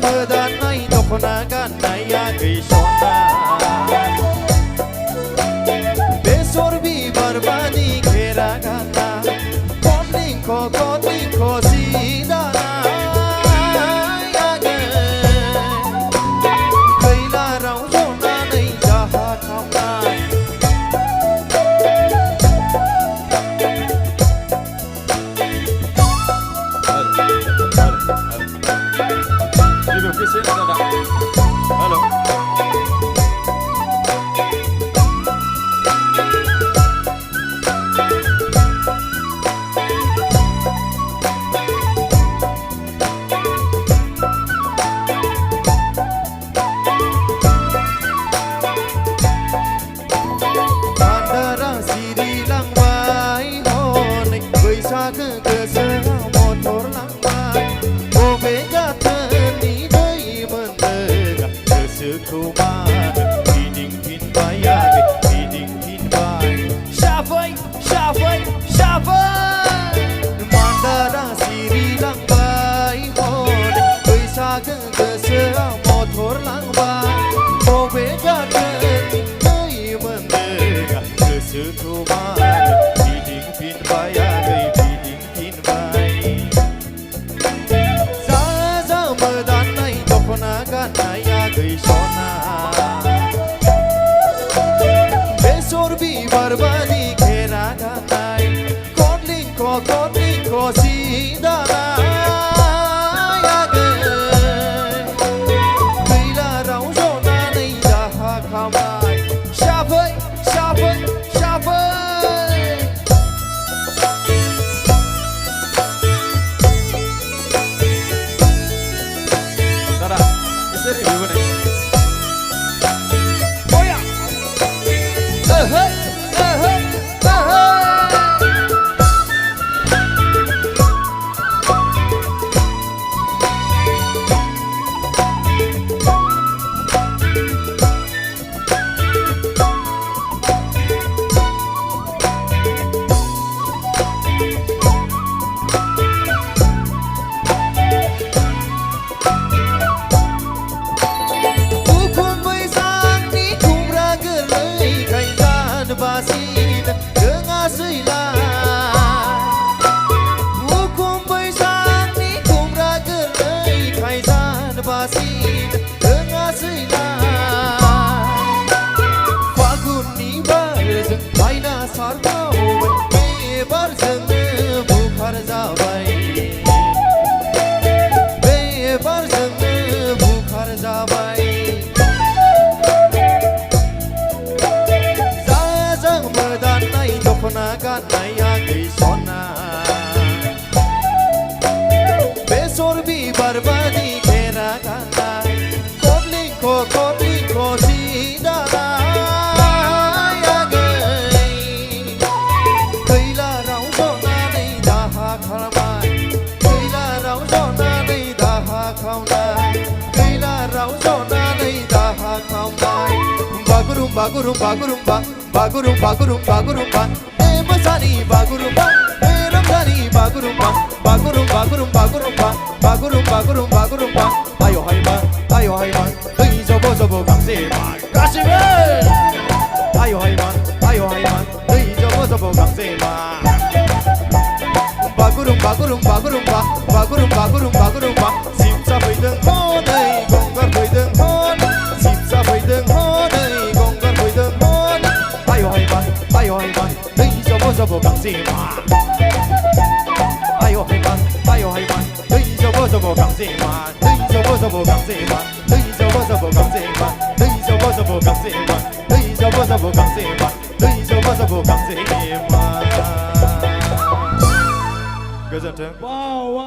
मोदानाय दख'ना गाननाया गैसना बेसर बिबार बादि घेरा गाना कटलिंख सि दानाय खैलाराव जनानै जाहा खावनाय Halo. Bandara siri langbai honai बैसागो गोसोआव मटर लांबाय बबे गाथोननि दै मोनदों गोसोखौ मानो गिदिंफिनबाय आगै गिदिंफिनबाय साफै साफै साफै बान्दारा सिरि लांबाय हनै बैसागो गोसोआव मटर लांबाय बबे गाथोननि दै मोनदों गोसोखौ मानो गिदिंफिनबाय आगै दख'ना गाननाया गैसना बेसर बिबार बादि घेरा गाननाय कटलिंख सि दानाय खैलाराव जनानै जाहा खावनाय साफै साफै साफै basin dengan seilah hukum बैसाग ni kumra gelai kaisan basin dengan seilah fagun ni barjeng aina sargau bebarjeng bukhar जाबाय bebarjeng bukhar जाबाय दख'ना गाननाया गैसना बेसर बिबार बादि घेरा गाननाय कटलिंख सि दानाय खैलाराव जनानै जाहा खावनाय खैलाराव जनानै जाहा खावनाय खैलाराव जनानै जाहा खावनाय बागुरुम्बा बागुरुम्बा बागुरुम्बा बागुरुम्बा मोसानि बागुरुम्बा रंजानि बागुरुम्बा बागुरुम्बा आय हायमा दै जब जब गांजेमा गासिबो आय हायमा दै जब जब गांजेमा बागुरुम्बा सिमसा फैदों हनै गंगार फैदों हनै सिमसा फैदों हनै गंगार फैदों हनै आय हायमा दै जब जब गांजेमा आय हायमा दै जब जब गांजेमा दै जब जब गांजेमा दै जब जब गांजेमा दै जब जब गांजेमा दै जब जब गांजेमा दै जब जब गांजेमा गोजोन्थों।